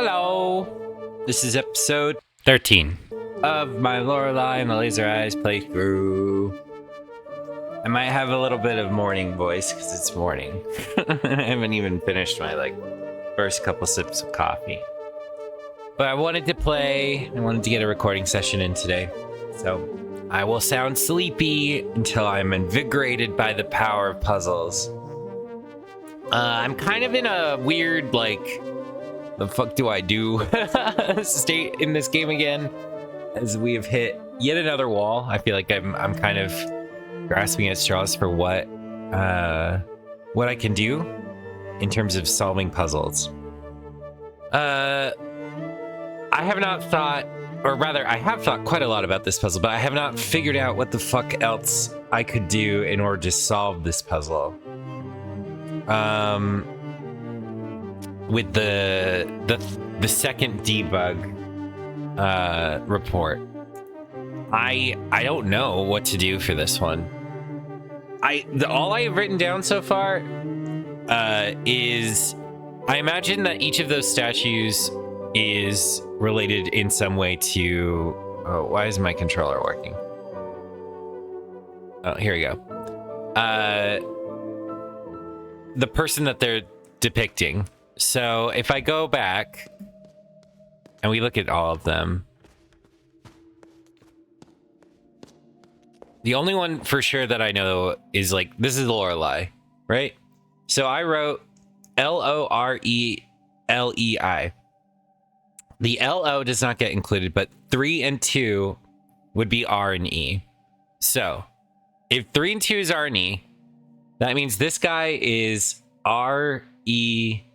Hello! This is episode 13 of my Lorelei and the Laser Eyes playthrough. I might have a little bit of morning voice because it's morning. I haven't even finished my first couple sips of coffee. But I wanted to play. I wanted to get a recording session in today. So I will sound sleepy until I'm invigorated by the power of puzzles. I'm kind of in a weird, the fuck do I do state in this game again, as we have hit yet another wall. I feel like I'm kind of grasping at straws for what I can do in terms of solving puzzles. I have not thought, or rather, I have thought quite a lot about this puzzle, but I have not figured out what the fuck else I could do in order to solve this puzzle. With the second debug report, I don't know what to do for this one. All I have written down so far is I imagine that each of those statues is related in some way to. Oh, why is my controller working? Oh, here we go. The person that they're depicting. So if I go back and we look at all of them, the only one for sure that I know is this is Lorelei, right? So I wrote Lorelei. The LO does not get included, but 3 and 2 would be R and E. So if 3 and 2 is R and E, that means this guy is R-E-N-O,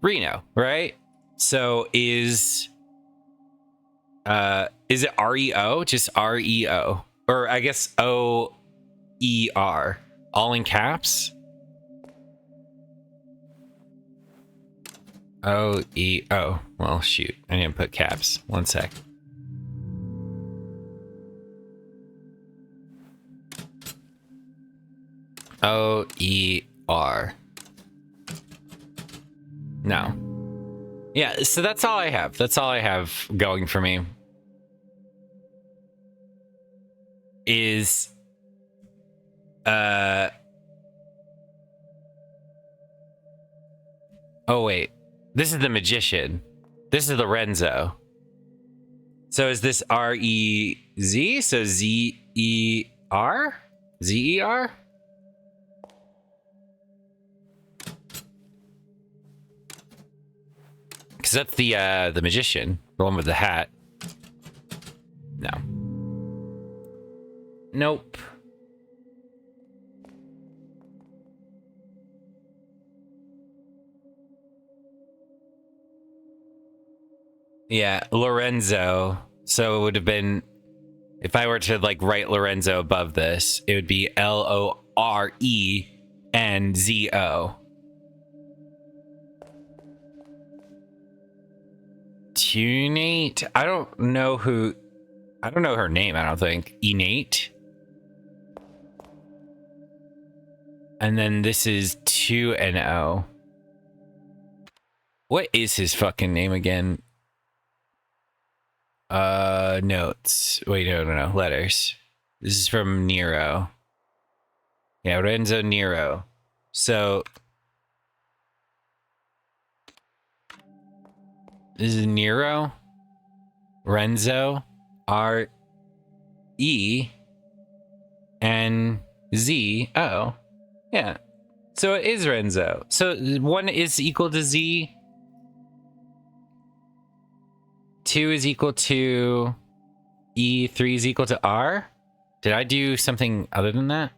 Reno, right? So is it R-E-O? Just R-E-O. Or I guess O-E-R. All in caps? O-E-O. Well, shoot. I didn't put caps. One sec. O-E-R. No. Yeah, so that's all I have. That's all I have going for me. Is... Oh, wait. This is the magician. This is Lorenzo. So is this R-E-Z? So Z-E-R? Z-E-R? Because that's the magician. The one with the hat. No. Nope. Yeah, Lorenzo. So it would have been, if I were to write Lorenzo above this, it would be L-O-R-E-N-Z-O. Tunate? I don't know her name, I don't think. Innate. And then this is 2 and O. What is his fucking name again? Notes. Wait, no. Letters. This is from Nero. Yeah, Renzo Nero. So this is Nero. Renzo. R-E-N-Z-O. Yeah. So it is Renzo. So 1 is equal to Z. 2 is equal to E. 3 is equal to R. Did I do something other than that?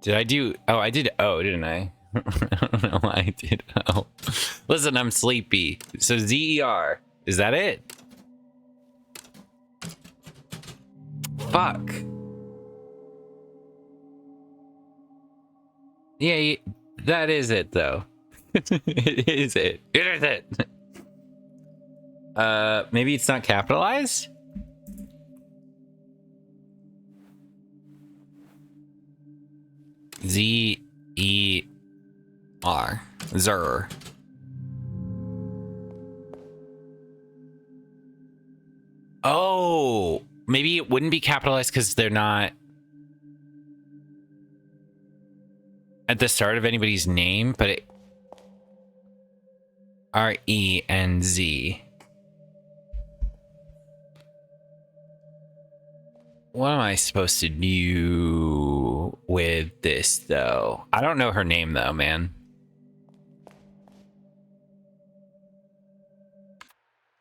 Did I do... Oh, I did O, didn't I? I don't know why I did O. Listen, I'm sleepy. So Z-E-R. Is that it? Fuck. Yeah, that is it, though. It is it. It is it. Maybe it's not capitalized? Z-E-R. Zer. Oh, maybe it wouldn't be capitalized because they're not at the start of anybody's name, but it R-E-N-Z. What am I supposed to do with this, though? I don't know her name, though, man.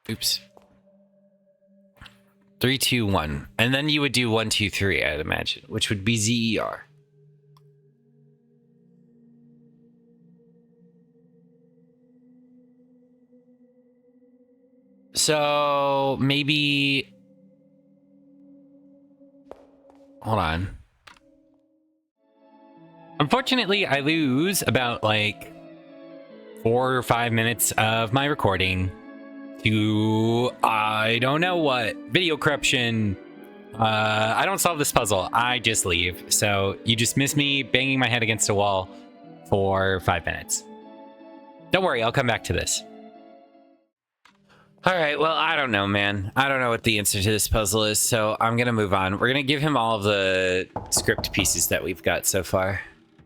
Oops. 3, 2, 1. And then you would do 1, 2, 3, I'd imagine, which would be Z-E-R. So maybe... Hold on. Unfortunately, I lose about like 4 or 5 minutes of my recording to I don't know what. Video corruption. I don't solve this puzzle. I just leave. So you just miss me banging my head against a wall for 5 minutes. Don't worry, I'll come back to this. All right, well, I don't know, man. I don't know what the answer to this puzzle is, so I'm going to move on. We're going to give him all of the script pieces that we've got so far.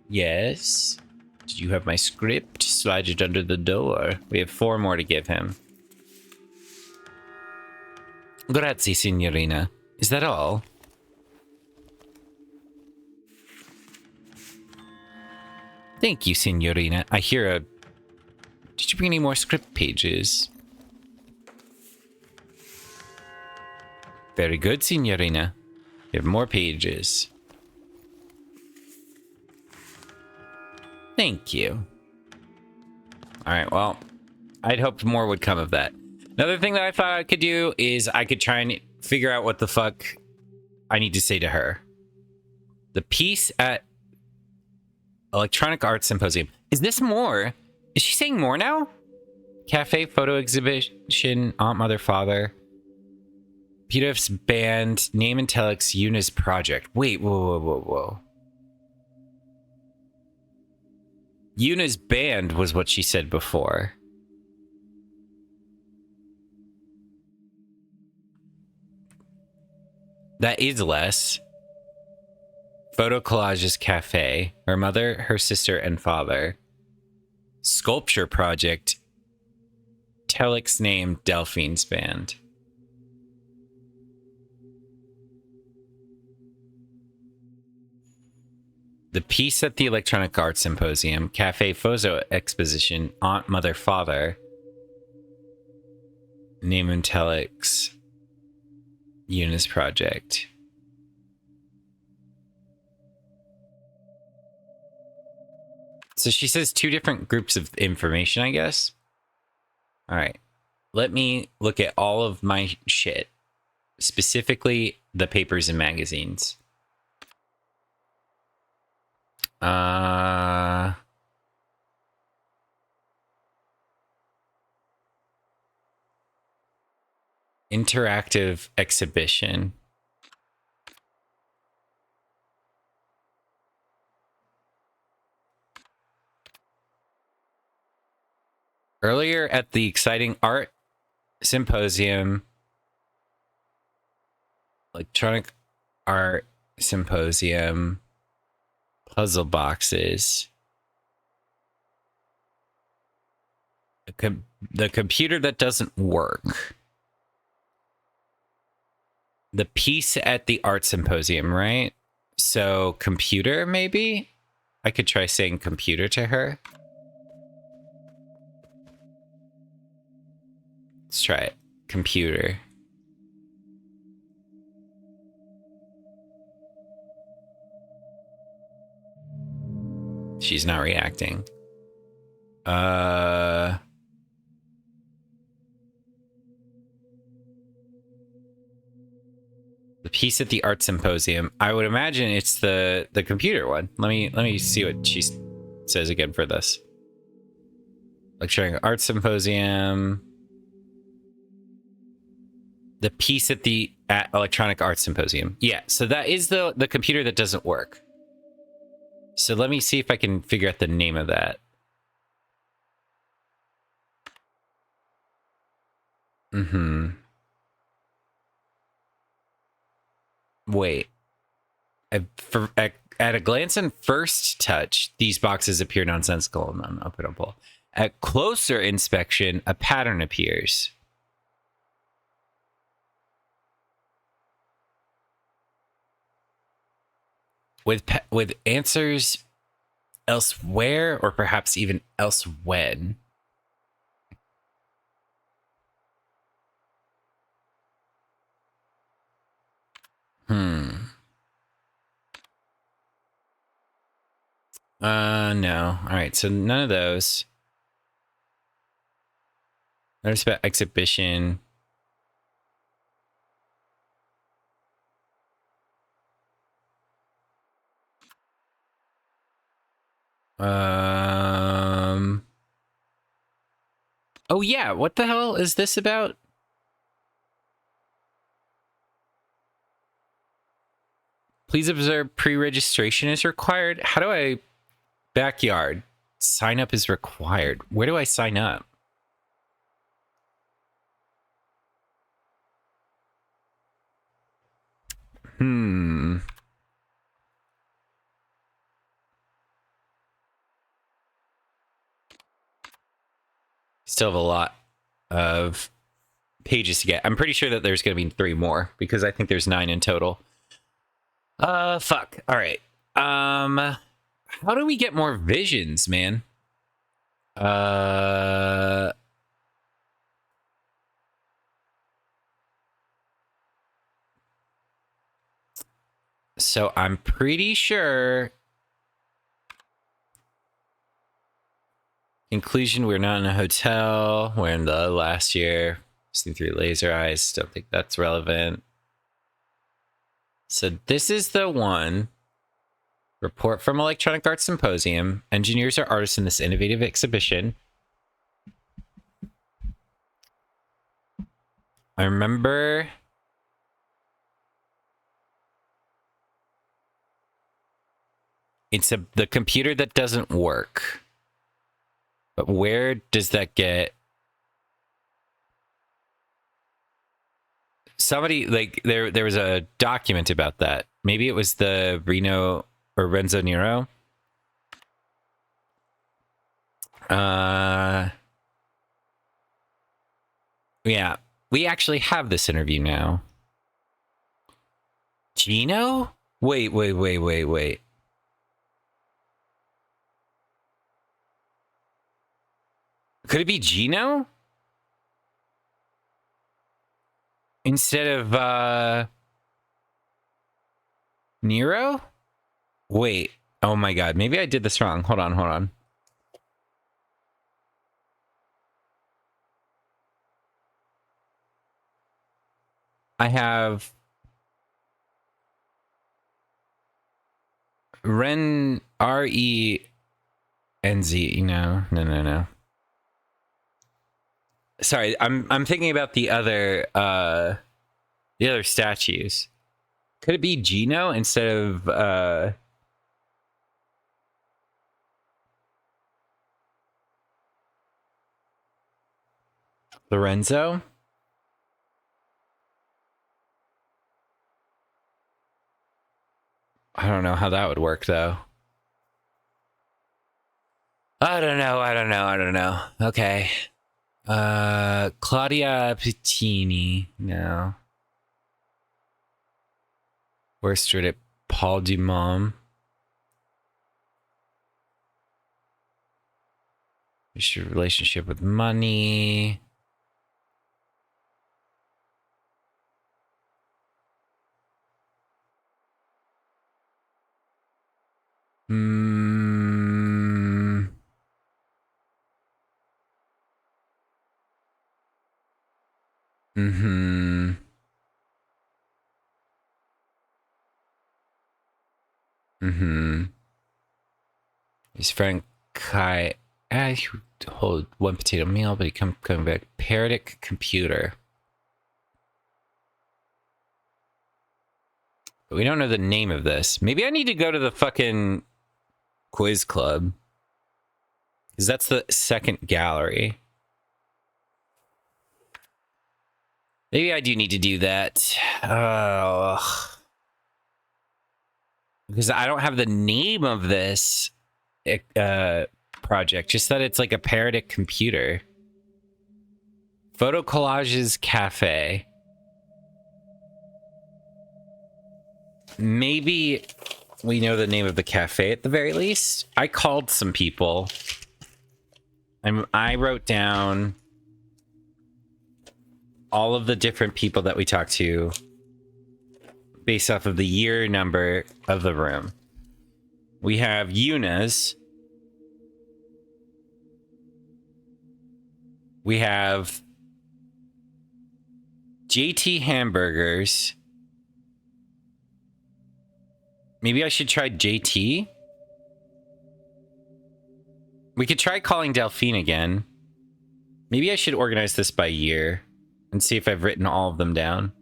Yes. Did you have my script? Slide it under the door. We have 4 more to give him. Grazie, signorina. Is that all? Thank you, signorina. I hear a... Did you bring any more script pages? Very good, signorina. You have more pages. Thank you. Alright, well, I'd hoped more would come of that. Another thing that I thought I could do is I could try and figure out what the fuck I need to say to her. The piece at Electronic Arts Symposium. Is this more? Is she saying more now? Cafe, photo exhibition, Aunt, Mother, Father. PDF's band, Name and Telex, Yuna's project. Wait, whoa. Yuna's band was what she said before. That is less. Photo collages cafe. Her mother, her sister, and father. Sculpture project. Telex name, Delphine's band. The piece at the Electronic Arts Symposium, Cafe Photo Exposition, Aunt, Mother, Father, Name and Telex, Yuna's project. So she says 2 different groups of information, I guess. All right. Let me look at all of my shit, specifically the papers and magazines. Interactive exhibition. Earlier at the exciting art symposium, Electronic Art Symposium, puzzle boxes. The computer that doesn't work. The piece at the art symposium, right? So computer, maybe? I could try saying computer to her. Let's try it. Computer. She's not reacting. The piece at the art symposium. I would imagine it's the computer one. Let me see what she says again for this. Electronic Art Symposium. The piece at the Electronic Arts Symposium. Yeah, so that is the computer that doesn't work. So let me see if I can figure out the name of that. Mm-hmm. Wait. At a glance and first touch, these boxes appear nonsensical and unopenable. At closer inspection, a pattern appears. With answers elsewhere, or perhaps even else when. No. All right, so none of those. Notice about exhibition. Oh yeah, what the hell is this about? Please observe pre-registration is required. How do I... Backyard. Sign up is required. Where do I sign up? Still have a lot of pages to get. I'm pretty sure that there's going to be 3 more because I think there's 9 in total. Fuck. All right. How do we get more visions, man? So I'm pretty sure... Inclusion, we're not in a hotel. We're in the last year. Seen through laser eyes. Don't think that's relevant. So this is the one. Report from Electronic Arts Symposium. Engineers are artists in this innovative exhibition. I remember... It's the computer that doesn't work. But where does that get... Somebody, like, there was a document about that. Maybe it was the Reno or Renzo Nero. Yeah, we actually have this interview now. Gino? Wait. Could it be Gino? Instead of, Nero? Wait. Oh my god. Maybe I did this wrong. Hold on. I have... Ren... R-E-N-Z. No. Sorry, I'm thinking about the other statues. Could it be Gino instead of Lorenzo? I don't know how that would work though. I don't know. Okay. Claudia Pittini. No. Worst at Paul Dumont. Your relationship with money. His friend Kai, he would hold one potato meal, but he coming back. Parodic computer. But we don't know the name of this. Maybe I need to go to the fucking quiz club. Because that's the second gallery. Maybe I do need to do that. Because I don't have the name of this project, just that it's like a parodic computer. Photo Collages Cafe. Maybe we know the name of the cafe at the very least. I called some people. I wrote down all of the different people that we talked to based off of the year number of the room. We have Yuna's. We have JT Hamburgers. Maybe I should try JT. We could try calling Delphine again. Maybe I should organize this by year and see if I've written all of them down.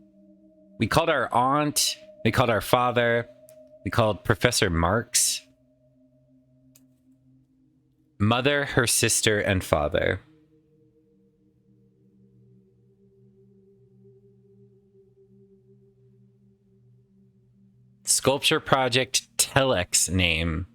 We called our aunt. We called our father. We called Professor Marx. Mother, her sister, and father. Sculpture project telex name.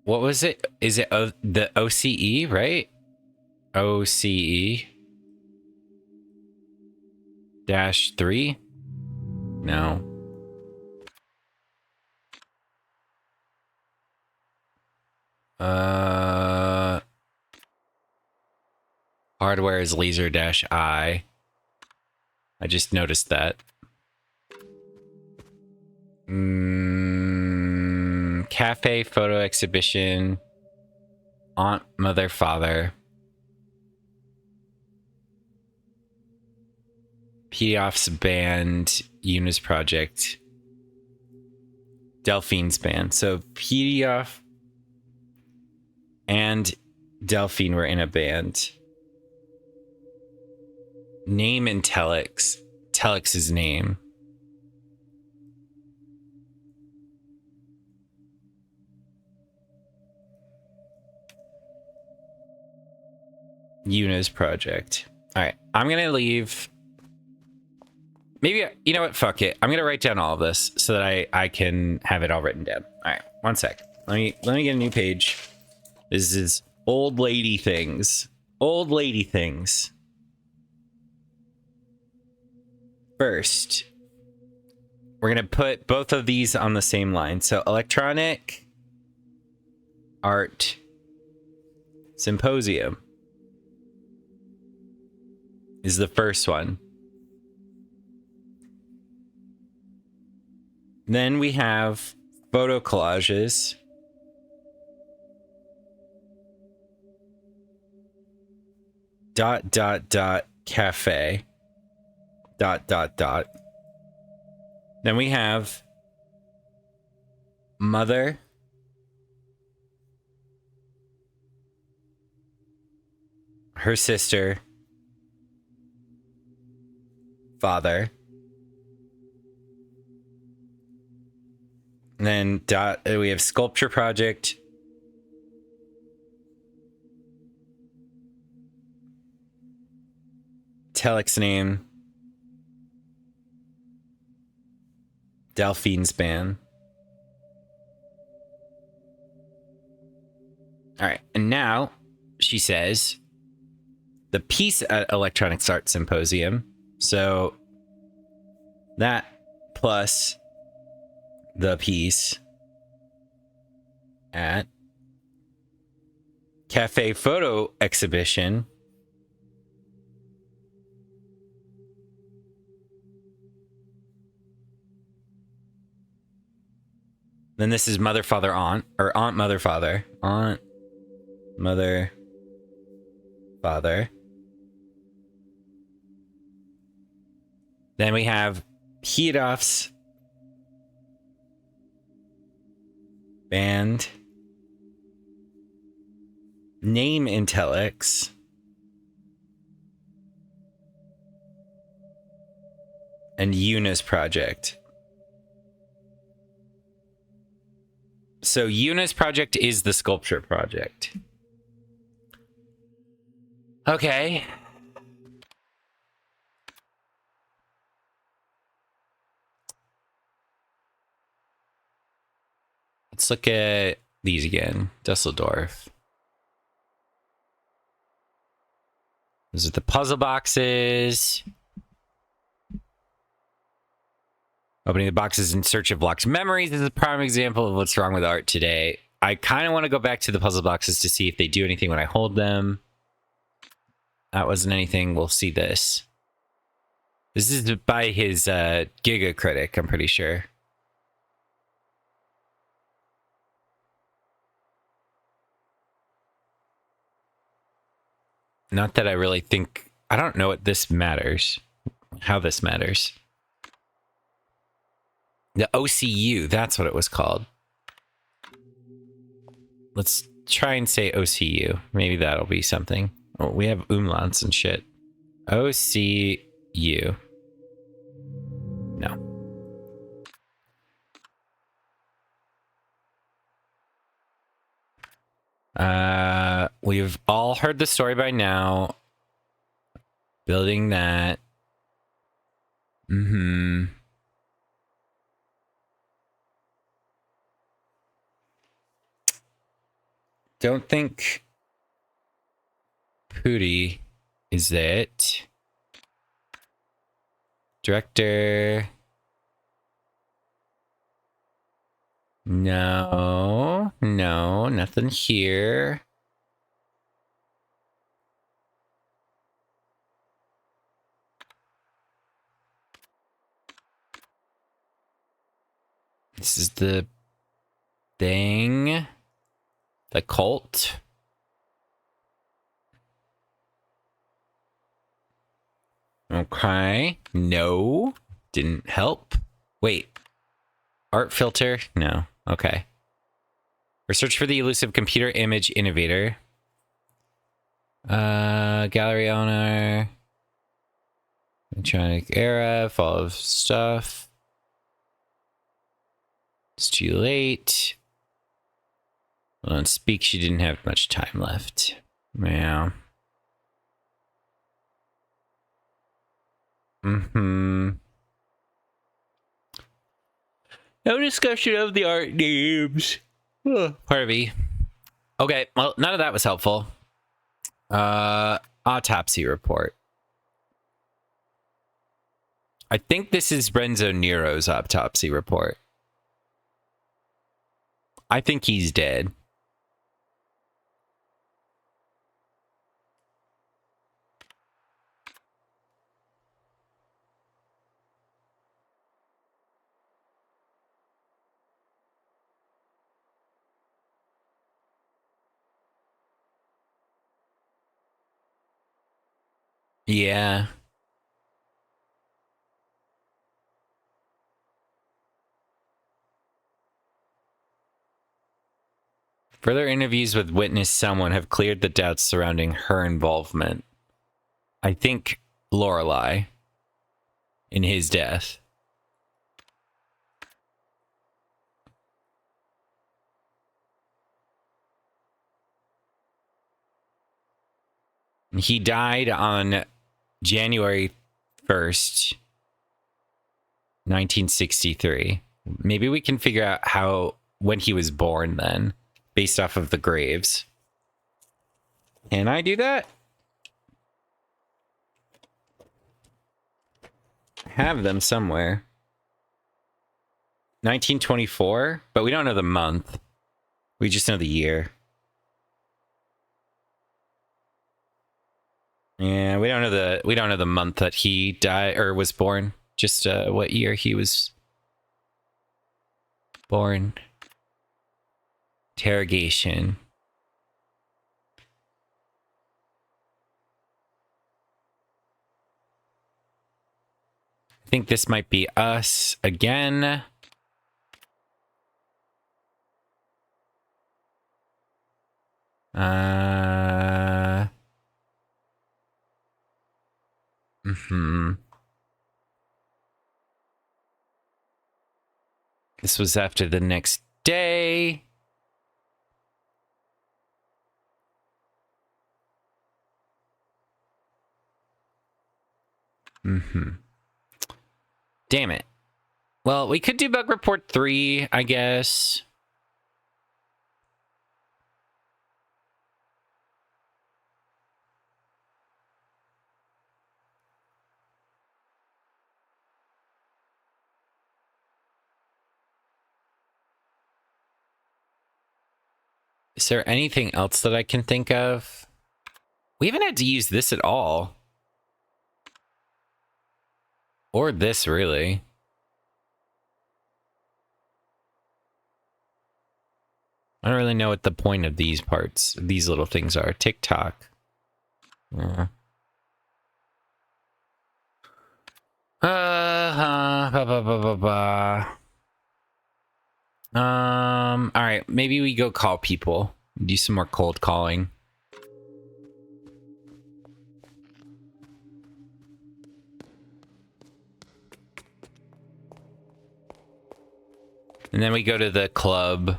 What was it? Is it the OCE, right? OCE -3? No. Hardware is laser-I. I just noticed that. Cafe photo exhibition. Aunt, mother, father. Pedioff's band. Yuna's project. Delphine's band. So Pedioff and Delphine were in a band. Name in telex. Telex's name. Yuna's project. All right, I'm gonna leave. Maybe, you know what? Fuck it. I'm gonna write down all of this so that I can have it all written down. All right, one sec. Let me get a new page. This is old lady things. Old lady things. First, we're gonna put both of these on the same line. So electronic art symposium is the first one. Then we have photo collages. Cafe. Then we have mother. Her sister. Father. And then we have sculpture project. Telex name. Delphine's band. All right, and now she says the piece at Electronics Art Symposium. So that plus the piece at Cafe Photo Exhibition. Then this is mother, father, aunt, or aunt, mother, father. Aunt, mother, father. Then we have Hedof's band. Name Intellix. And Yuna's project. So Yuna's project is the sculpture project. Okay. Let's look at these again. Dusseldorf. Those are the puzzle boxes. Opening the boxes in search of locked memories is a prime example of what's wrong with art today. I kind of want to go back to the puzzle boxes to see if they do anything when I hold them. That wasn't anything. We'll see this. This is by his Giga Critic, I'm pretty sure. Not that I really think... I don't know what this matters. How this matters. The OCU, that's what it was called. Let's try and say OCU. Maybe that'll be something. Oh, we have umlauts and shit. OCU. No. We've all heard the story by now. Building that. Mm-hmm. Don't think Pooty is it. Director. No, nothing here. This is the thing. The cult. Okay. No. Didn't help. Wait. Art filter? No. Okay. Research for the elusive computer image innovator. Gallery owner. Electronic era. Fall of stuff. It's too late. On speak, she didn't have much time left. Yeah. Mm-hmm. No discussion of the art names. Harvey. Okay, well, none of that was helpful. Autopsy report. I think this is Renzo Nero's autopsy report. I think he's dead. Yeah. Further interviews with witness someone have cleared the doubts surrounding her involvement. I think Lorelei in his death. He died on January 1st, 1963. Maybe we can figure out when he was born then, based off of the graves. Can I do that? Have them somewhere. 1924, but we don't know the month. We just know the year. Yeah, we don't know the month that he died or was born. Just what year he was born. Interrogation. I think this might be us again. This was after the next day. Damn it. Well, we could do bug report 3, I guess. Is there anything else that I can think of? We haven't had to use this at all. Or this, really. I don't really know what the point of these parts, these little things are. TikTok. Ba, ba, ba, ba, ba. All right, maybe we go call people. Do some more cold calling. And then we go to the club.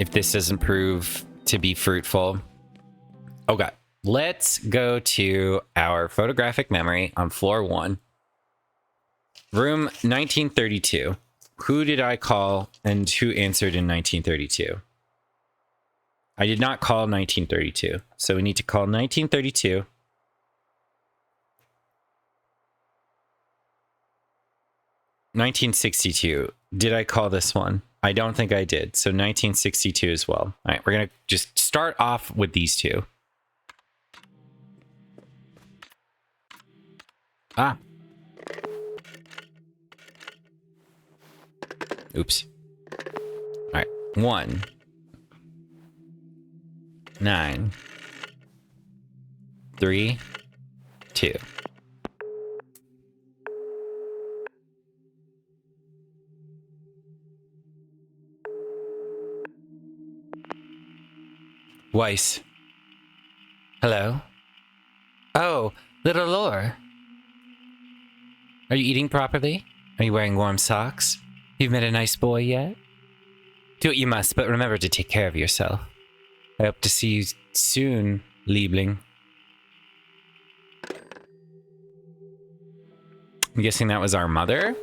If this doesn't prove to be fruitful. Okay, let's go to our photographic memory on floor 1. Room 1932. Who did I call and who answered in 1932? I did not call 1932. So we need to call 1932. $1962. Did I call this one? I don't think I did. So 1962 as well. All right, we're going to just start off with these two. Ah. Oops. All right. 1 9 3 2. Weiss. Hello? Oh, little Lore. Are you eating properly? Are you wearing warm socks? You've met a nice boy yet? Do what you must, but remember to take care of yourself. I hope to see you soon, Liebling. I'm guessing that was our mother?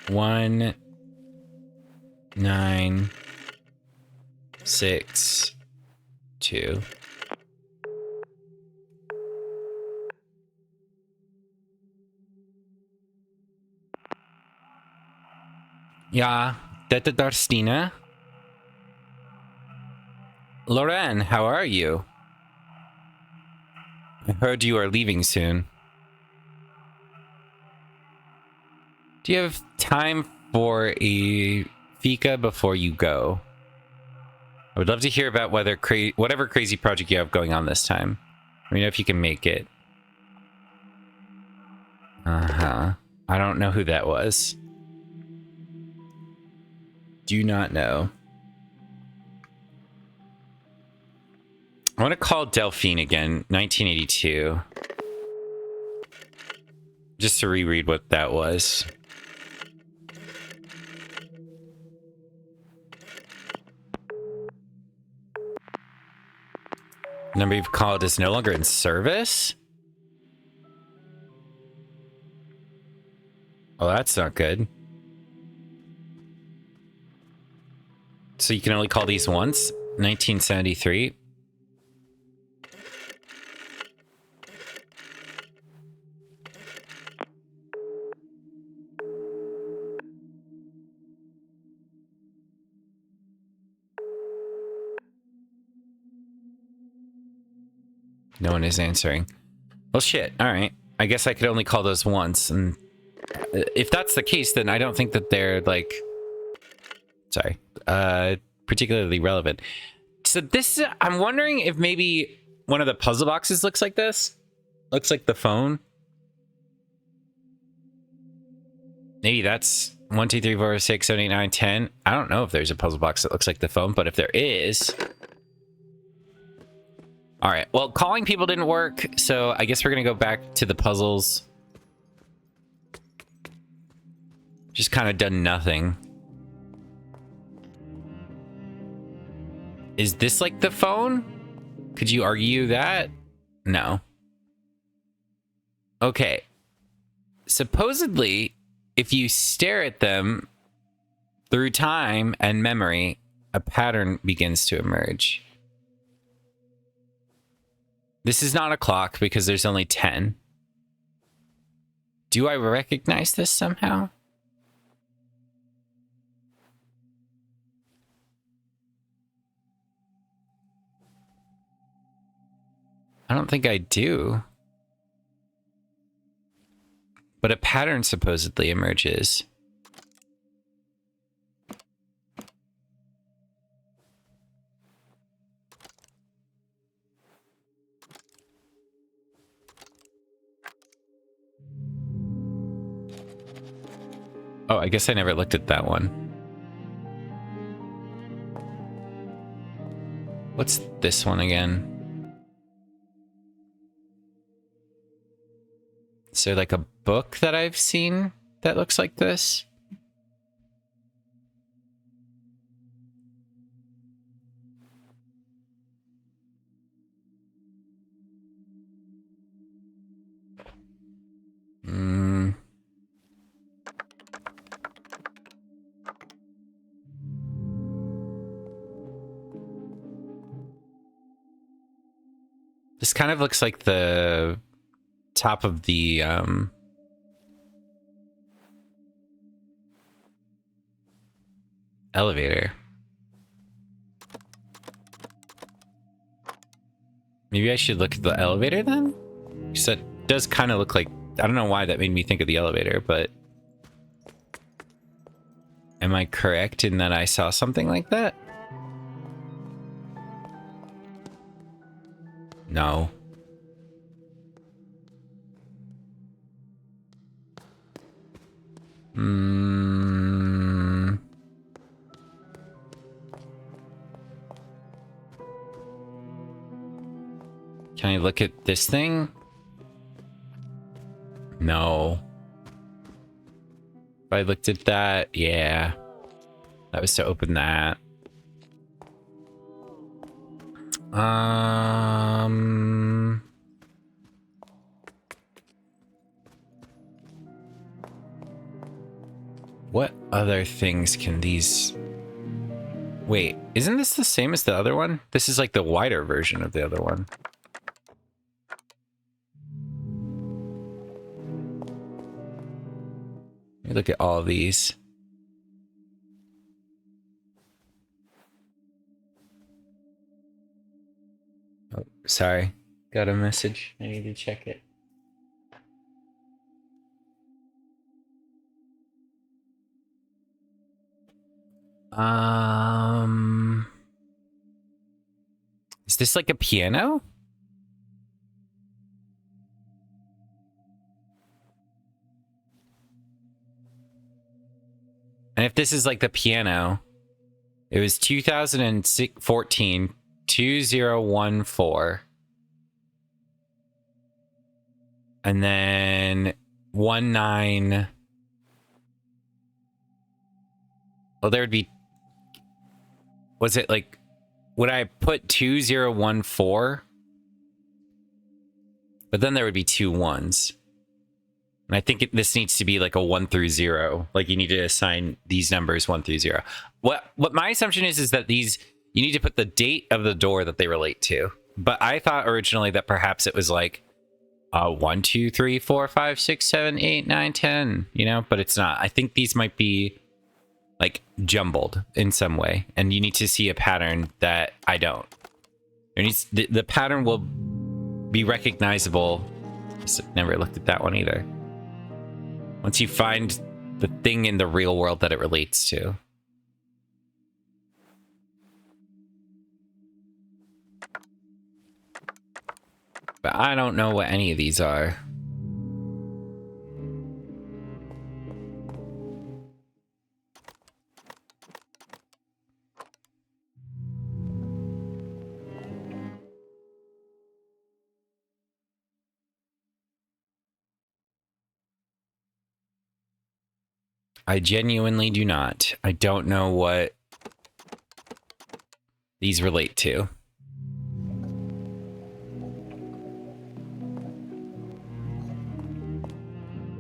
1 9 6 2. Ja, dette er Stine. Lorraine, how are you? I heard you are leaving soon. Do you have time for a fika before you go? I would love to hear about whatever crazy project you have going on this time. Let me know if you can make it. I don't know who that was. Do not know. I want to call Delphine again, 1982. Just to reread what that was. Number you've called is no longer in service? Oh, that's not good. So you can only call these once? 1973. No one is answering. Well, shit. All right. I guess I could only call those once. And if that's the case, then I don't think that they're, like... Sorry. Particularly relevant. So this... I'm wondering if maybe one of the puzzle boxes looks like this. Looks like the phone. Maybe that's 1, 2, 3, 4, 6, 7, 8, 9, 10. I don't know if there's a puzzle box that looks like the phone, but if there is... All right, well, calling people didn't work, so I guess we're gonna go back to the puzzles. Just kind of done nothing. Is this like the phone? Could you argue that? No. Okay. Supposedly, if you stare at them through time and memory, a pattern begins to emerge. This is not a clock because there's only 10. Do I recognize this somehow? I don't think I do. But a pattern supposedly emerges. Oh, I guess I never looked at that one. What's this one again? Is there like a book that I've seen that looks like this? This kind of looks like the top of the elevator. Maybe I should look at the elevator then? Because that does kind of look like... I don't know why that made me think of the elevator, but... Am I correct in that I saw something like that? No. Can I look at this thing? No. If I looked at that, yeah. That was to open that. What other things can these... Wait, isn't this the same as the other one? This is like the wider version of the other one. Let me look at all of these. Oh, sorry. Got a message. I need to check it. Is this like a piano? And if this is like the piano, it was 2014, 2014. And then 19. Well, there would be... Was it like... Would I put 2014? But then there would be 2 ones. And I think this needs to be like a 1 through 0. Like you need to assign these numbers 1 through 0. What my assumption is that these... You need to put the date of the door that they relate to. But I thought originally that perhaps it was like 1, 2, 3, 4, 5, 6, 7, 8, 9, 10. You know, but it's not. I think these might be like jumbled in some way, and you need to see a pattern that I don't. There needs the pattern will be recognizable. Never looked at that one either. Once you find the thing in the real world that it relates to. But I don't know what any of these are. I genuinely do not. I don't know what these relate to.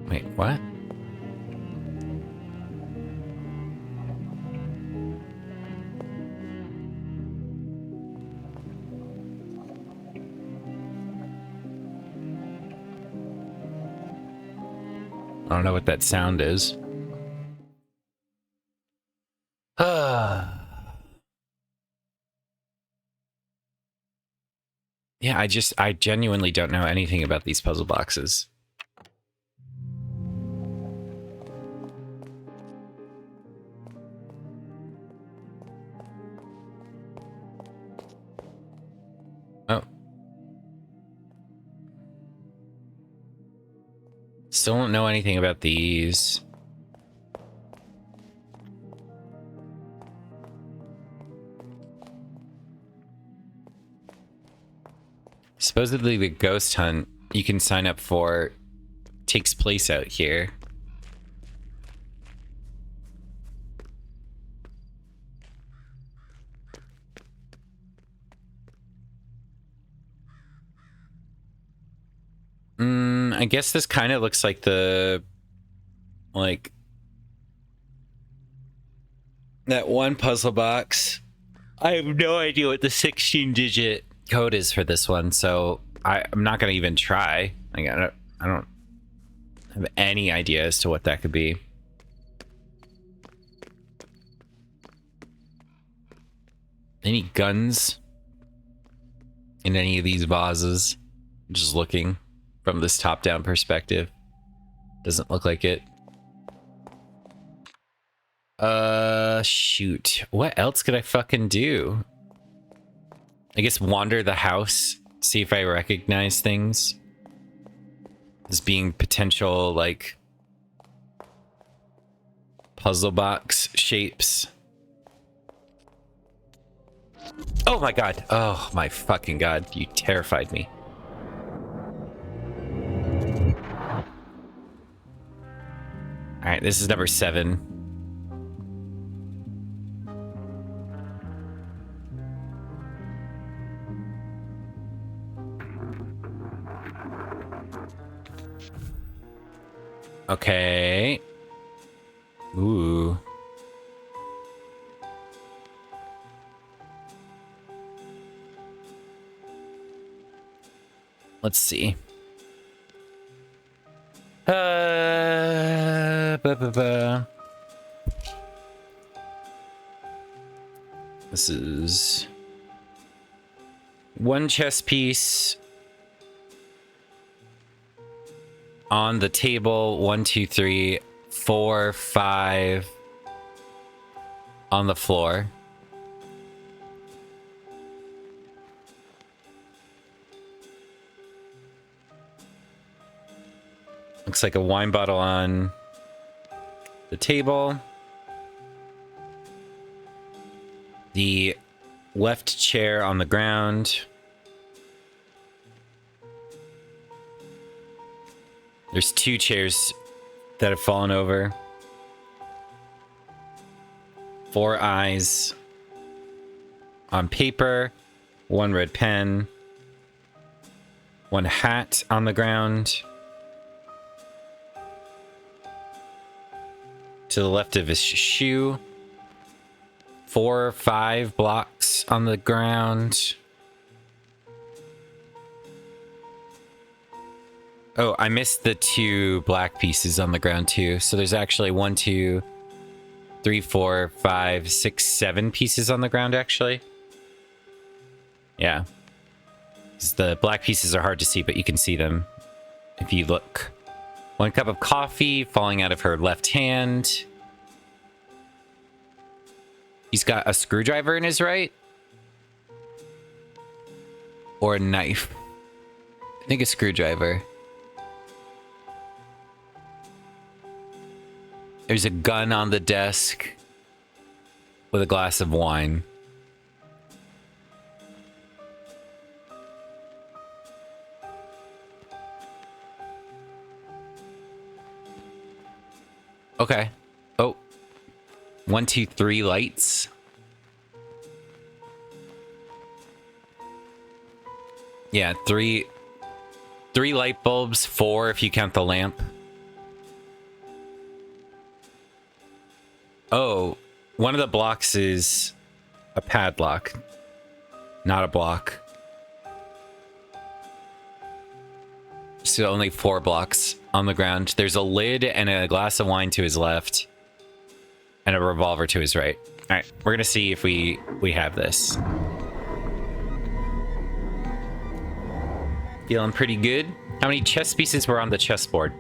Wait, what? I don't know what that sound is. Yeah, I genuinely don't know anything about these puzzle boxes. Oh. Still don't know anything about these. Supposedly the ghost hunt you can sign up for takes place out here. I guess this kind of looks like the... like... that one puzzle box. I have no idea what the 16-digit code is for this one, so I'm not going to even try. Like, I don't have any idea as to what that could be. Any guns in any of these vases? Just looking from this top-down perspective. Doesn't look like it. Shoot. What else could I fucking do? I guess wander the house, see if I recognize things as being potential, like, puzzle box shapes. Oh my god. Oh my fucking god. You terrified me. Alright, this is number 7. Okay. Ooh. Let's see. This is one chess piece on the table. 1, 2, 3, 4, 5 on the floor. Looks like a wine bottle on the table. The left chair on the ground. There's 2 chairs that have fallen over. 4 eyes on paper. 1 red pen. 1 hat on the ground. To the left of his shoe. 4 or 5 blocks on the ground. Oh, I missed the 2 black pieces on the ground too. So there's actually 1, 2, 3, 4, 5, 6, 7 pieces on the ground actually. Yeah. 'Cause the black pieces are hard to see, but you can see them if you look. 1 cup of coffee falling out of her left hand. He's got a screwdriver in his right. Or a knife. I think a screwdriver. There's a gun on the desk with a glass of wine. Okay. Oh. 1, 2, 3 lights. Yeah, 3 light bulbs, 4 if you count the lamp. Oh, one of the blocks is a padlock, not a block. So only 4 blocks on the ground. There's a lid and a glass of wine to his left, and a revolver to his right. All right, we're gonna see if we have this. Feeling pretty good. How many chess pieces were on the chessboard?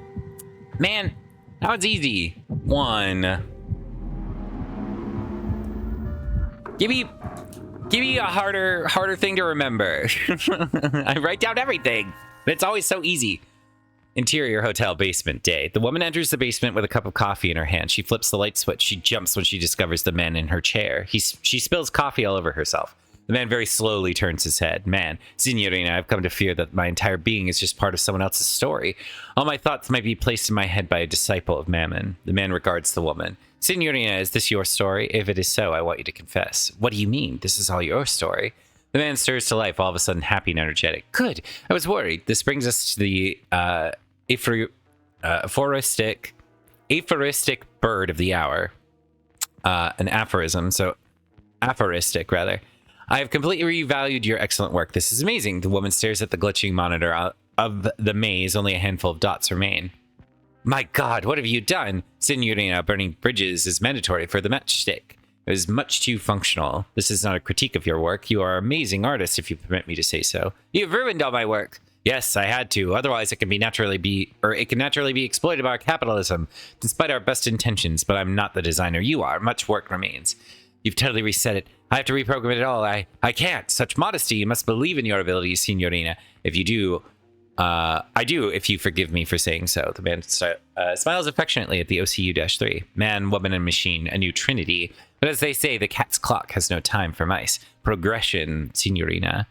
Man, that was easy. 1. Give me a harder thing to remember. I write down everything, but it's always so easy. Interior hotel basement day. The woman enters the basement with a cup of coffee in her hand. She flips the light switch. She jumps when she discovers the man in her chair. She spills coffee all over herself. The man very slowly turns his head. Man, Signorina, I've come to fear that my entire being is just part of someone else's story. All my thoughts might be placed in my head by a disciple of Mammon. The man regards the woman. Signorina, is this your story? If it is so, I want you to confess. What do you mean? This is all your story? The man stirs to life, all of a sudden happy and energetic. Good. I was worried. This brings us to the aphoristic bird of the hour. An aphorism, so aphoristic, rather. I have completely revalued your excellent work. This is amazing. The woman stares at the glitching monitor of the maze. Only a handful of dots remain. My God, what have you done? Signorina, burning bridges is mandatory for the matchstick. It is much too functional. This is not a critique of your work. You are an amazing artist, if you permit me to say so. You've ruined all my work. Yes, I had to. Otherwise, it can naturally be exploited by capitalism, despite our best intentions. But I'm not the designer you are. Much work remains. You've totally reset it. I have to reprogram it all. I can't. Such modesty. You must believe in your abilities, Signorina. If you do, I do, if you forgive me for saying so. The man smiles affectionately at the OCU-3. Man, woman, and machine, a new trinity. But as they say, the cat's clock has no time for mice. Progression, Signorina.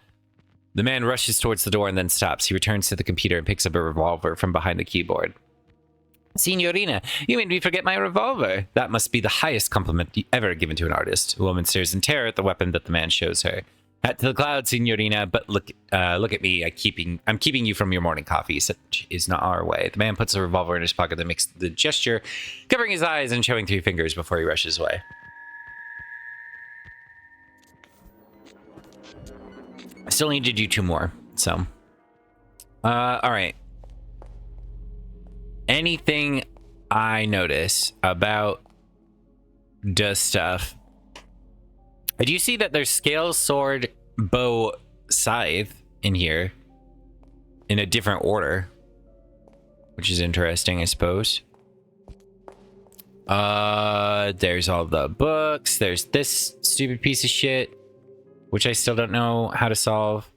The man rushes towards the door and then stops. He returns to the computer and picks up a revolver from behind the keyboard. Signorina, you made me forget my revolver. That must be the highest compliment ever given to an artist. A woman stares in terror at the weapon that the man shows her. Hat to the clouds, Signorina, but look at me. I'm keeping you from your morning coffee. Such is not our way. The man puts the revolver in his pocket and makes the gesture, covering his eyes and showing 3 fingers before he rushes away. I still need to do 2 more, so. All right. Anything I notice about the stuff. I do see that there's scale, sword, bow, scythe in here in a different order, which is interesting, I suppose. There's all the books. There's this stupid piece of shit, which I still don't know how to solve.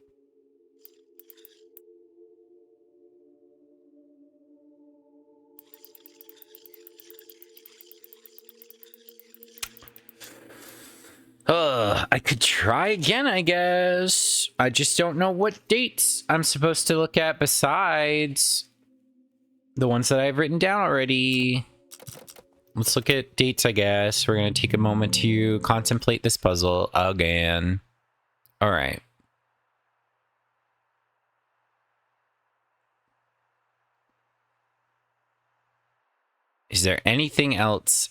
I could try again, I guess. I just don't know what dates I'm supposed to look at besides the ones that I've written down already. Let's look at dates, I guess. We're going to take a moment to contemplate this puzzle again. All right. Is there anything else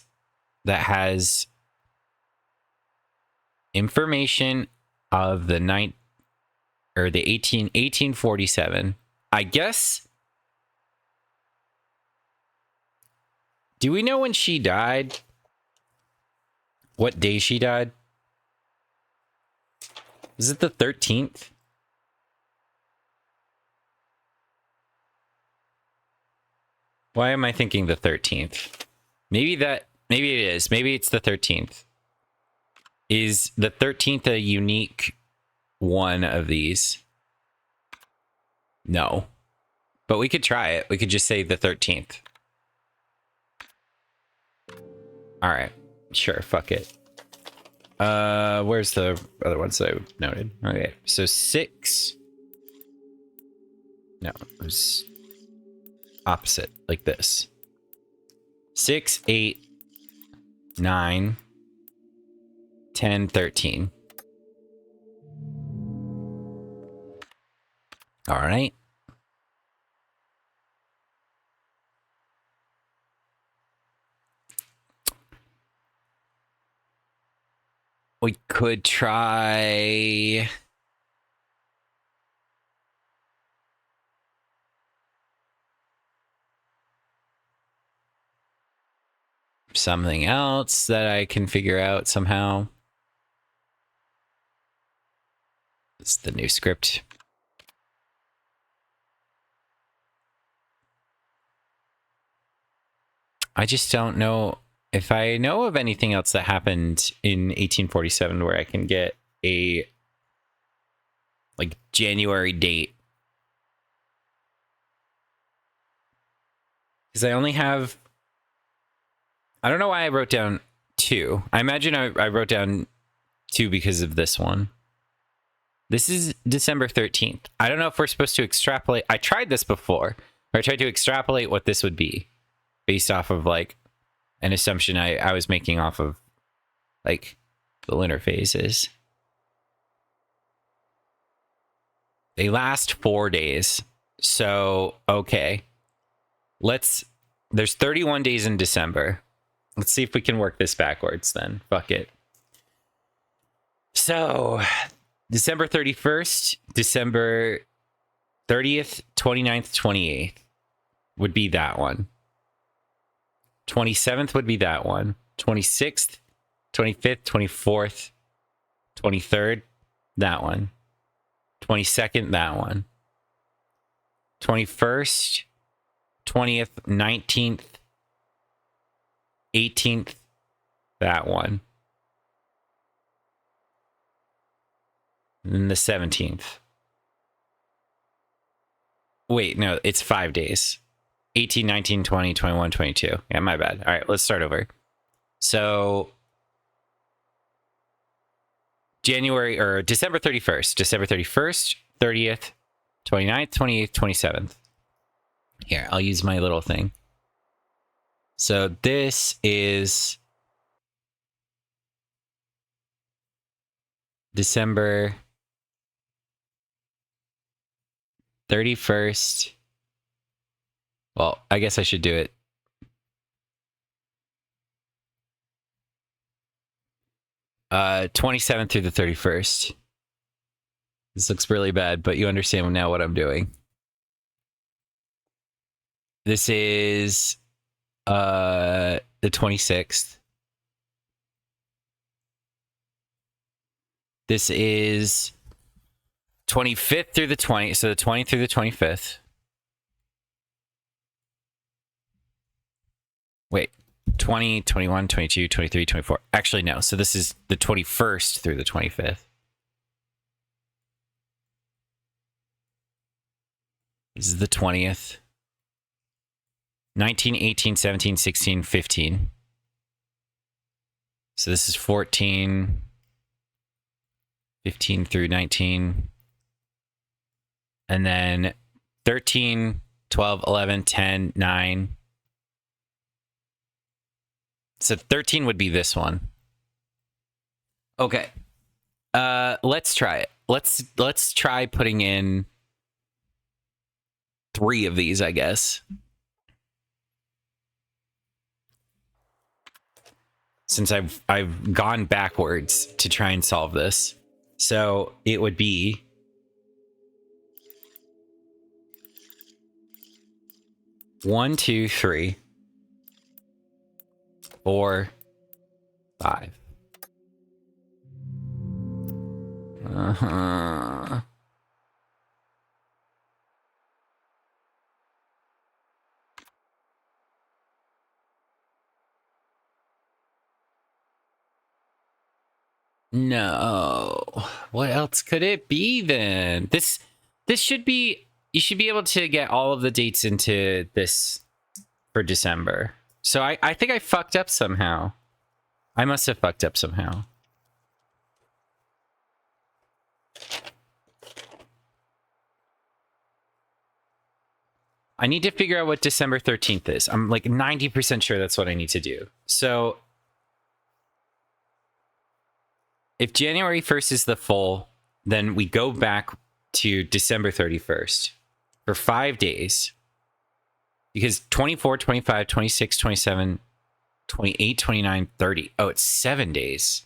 that has information of the 1847? I guess. Do we know when she died? What day she died? Is it the 13th? Why am I thinking the 13th? Maybe it is. Maybe it's the 13th. Is the 13th a unique one of these? No. But we could try it. We could just say the 13th. All right. Sure. Fuck it. Where's the other ones that I noted? Okay. So 6. No, it was opposite, like this. 6, 8, 9, 10, 13. All right. We could try... something else that I can figure out somehow. It's the new script. I just don't know if I know of anything else that happened in 1847 where I can get a like January date. Because I only have... I don't know why I wrote down 2. I imagine I wrote down 2 because of this one. This is December 13th. I don't know if we're supposed to extrapolate. I tried this before. Or I tried to extrapolate what this would be based off of like an assumption I was making off of like the lunar phases. They last 4 days. So, okay. There's 31 days in December. Let's see if we can work this backwards then. Fuck it. So, December 31st, December 30th, 29th, 28th would be that one. 27th would be that one. 26th, 25th, 24th, 23rd, that one. 22nd, that one. 21st, 20th, 19th, 18th, that one. And then the 17th. Wait, no, it's 5 days. 18, 19, 20, 21, 22. Yeah, my bad. All right, let's start over. So, December 31st. December 31st, 30th, 29th, 28th, 27th. Here, I'll use my little thing. So this is December 31st. Well, I guess I should do it. Uh, 27th through the 31st. This looks really bad, but you understand now what I'm doing. This is the 26th. This is 25th through the 20th, so the 20th through the 25th. Wait, 20, 21, 22, 23, 24. Actually, no. So this is the 21st through the 25th. This is the 20th. 19, 18, 17, 16, 15. So this is 14, 15 through 19. And then 13, 12, 11, 10, 9. So 13 would be this one. Okay. Let's try it. Let's try putting in 3 of these, I guess. Since I've gone backwards to try and solve this. So it would be 1, 2, 3, 4, 5. Uh-huh. No. What else could it be then? This should be... You should be able to get all of the dates into this for December. So I think I fucked up somehow. I must have fucked up somehow. I need to figure out what December 13th is. I'm like 90% sure that's what I need to do. So if January 1st is the full, then we go back to December 31st for 5 days. Because 24, 25, 26, 27, 28, 29, 30. Oh, it's 7 days.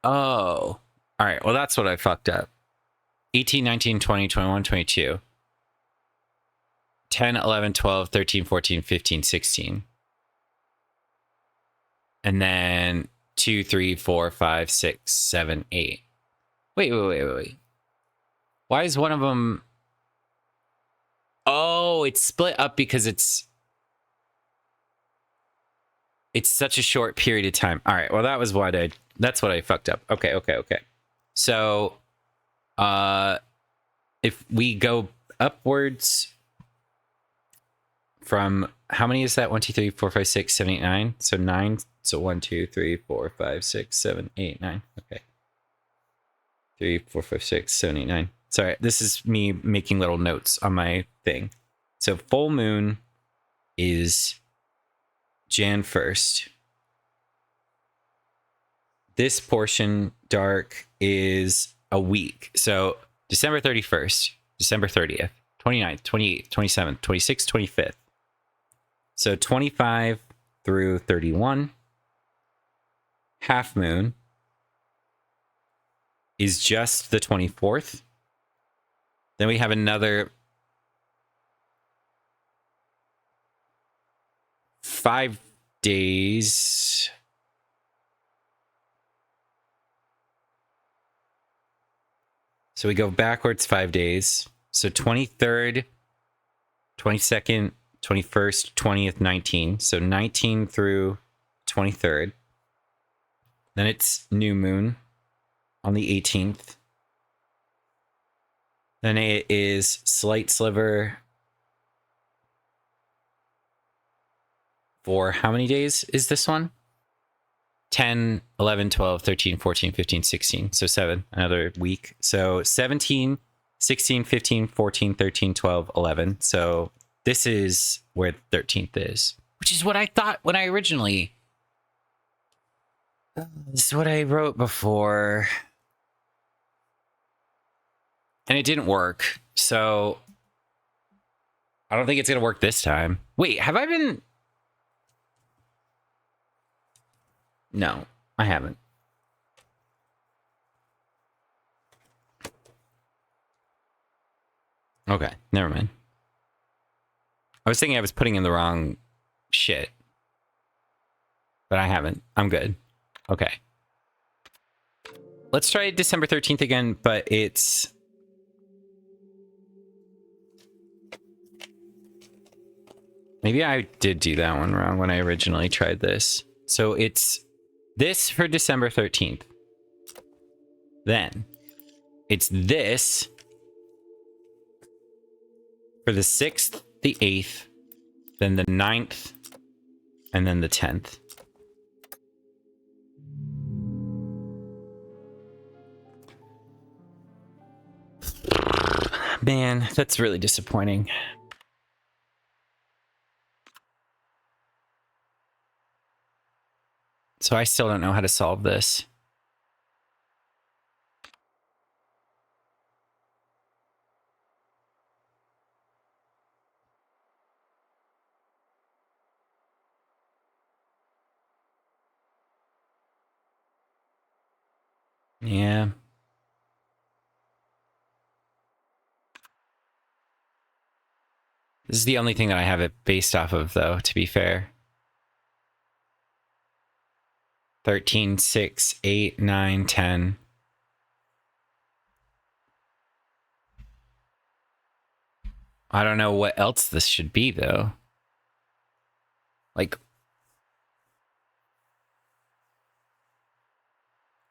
Oh. All right. Well, that's what I fucked up. 18, 19, 20, 21, 22. 10, 11, 12, 13, 14, 15, 16. And then 2, 3, 4, 5, 6, 7, 8. Wait. Why is one of them... Oh, it's split up because it's such a short period of time. All right. Well, that's what I fucked up. Okay. So, if we go upwards from how many is that? 1, 2, 3, 4, 5, 6, 7, 8, 9. So 9. So 1, 2, 3, 4, 5, 6, 7, 8, 9. Okay. 3, 4, 5, 6, 7, 8, 9. Sorry, this is me making little notes on my thing. So full moon is Jan 1st. This portion dark is a week. So December 31st, December 30th, 29th, 28th, 27th, 26th, 25th. So 25 through 31. Half moon is just the 24th. Then we have another 5 days. So we go backwards 5 days. So 23rd, 22nd, 21st, 20th, 19. So 19 through 23rd. Then it's new moon on the 18th. Then it is slight sliver for how many days is this one? 10, 11, 12, 13, 14, 15, 16. So 7, another week. So 17, 16, 15, 14, 13, 12, 11. So this is where the 13th is, which is what I thought when I originally... This is what I wrote before. And it didn't work. So I don't think it's going to work this time. Wait, have I been... No, I haven't. Okay, never mind. I was thinking I was putting in the wrong shit. But I haven't. I'm good. Okay. Let's try December 13th again, but it's... Maybe I did do that one wrong when I originally tried this. So it's this for December 13th. Then it's this for the 6th, the 8th, then the 9th, and then the 10th. Man, that's really disappointing. So I still don't know how to solve this. Yeah. This is the only thing that I have it based off of, though, to be fair. 13, 6, 8, 9, 10. I don't know what else this should be, though. Like,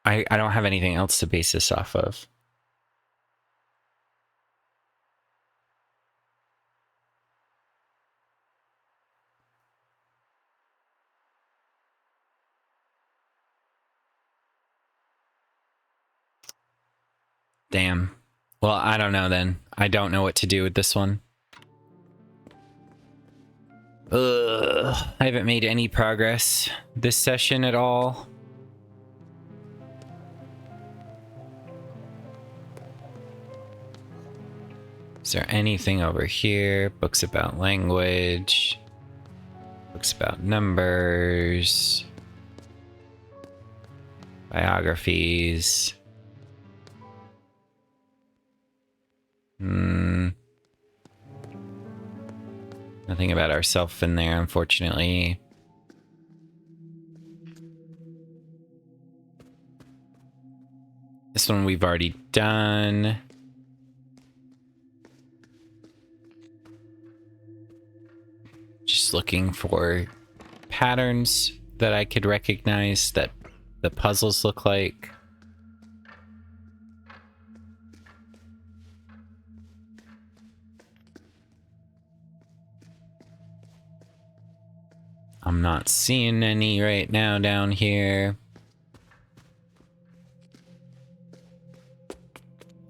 I don't have anything else to base this off of. Damn. Well, I don't know then. I don't know what to do with this one. Ugh. I haven't made any progress this session at all. Is there anything over here? Books about language. Books about numbers. Biographies. Nothing about ourselves in there, unfortunately. This one we've already done. Just looking for patterns that I could recognize that the puzzles look like. I'm not seeing any right now down here.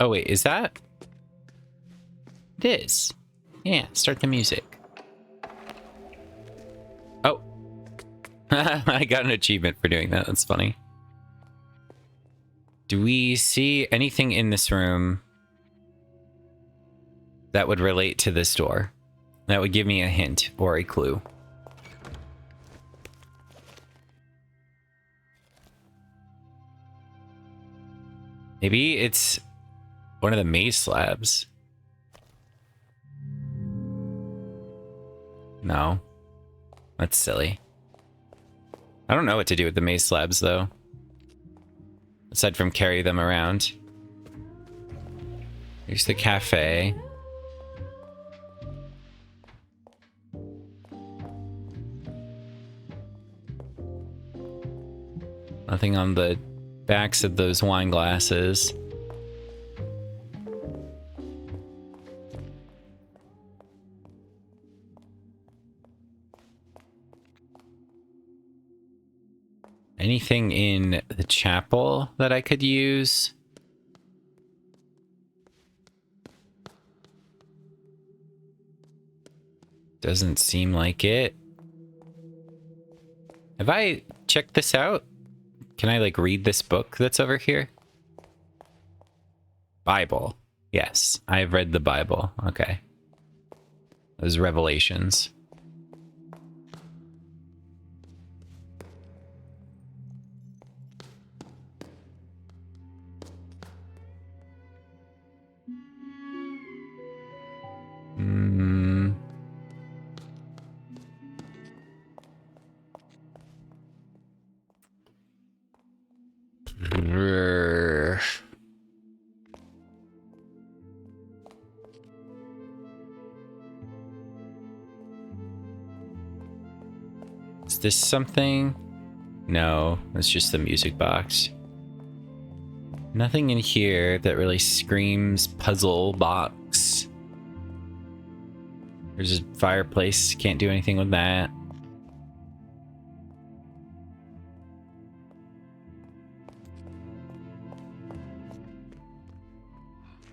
Oh wait, is that? It is. Yeah, start the music. Oh. I got an achievement for doing that. That's funny. Do we see anything in this room that would relate to this door? That would give me a hint or a clue. Maybe it's one of the maze slabs. No. That's silly. I don't know what to do with the maze slabs, though. Aside from carry them around. Here's the cafe. Nothing on the backs of those wine glasses. Anything in the chapel that I could use? Doesn't seem like it. Have I checked this out? Can I, like, read this book that's over here? Bible. Yes, I've read the Bible. Okay. Those Revelations. Is this something? No, it's just the music box. Nothing in here that really screams puzzle box. There's a fireplace, can't do anything with that.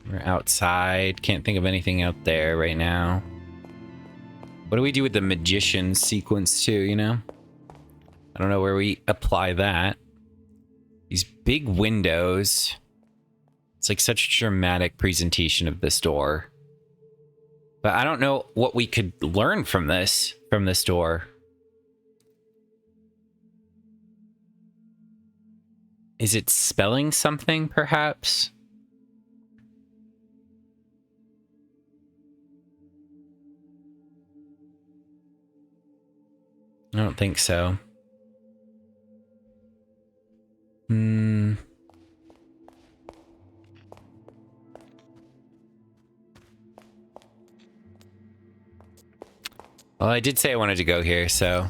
We're outside, can't think of anything out there right now. What do we do with the magician sequence too, you know? I don't know where we apply that. These big windows. It's like such a dramatic presentation of this door. But I don't know what we could learn from this door. Is it spelling something, perhaps? I don't think so. Well, I did say I wanted to go here, so...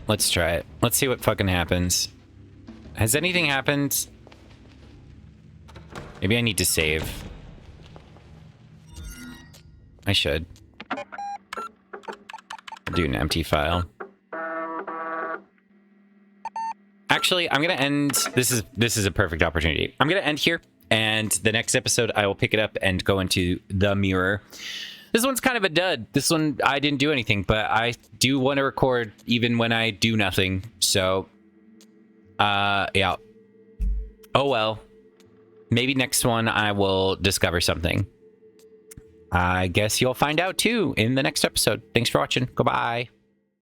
Let's try it. Let's see what fucking happens. Has anything happened? Maybe I need to save. I should. Do an empty file. Actually, I'm gonna end. This is a perfect opportunity. I'm gonna end here, and the next episode I will pick it up and go into the mirror. This one's kind of a dud. This one I didn't do anything, but I do want to record even when I do nothing. So, yeah. Oh well. Maybe next one I will discover something. I guess you'll find out too in the next episode. Thanks for watching. Goodbye.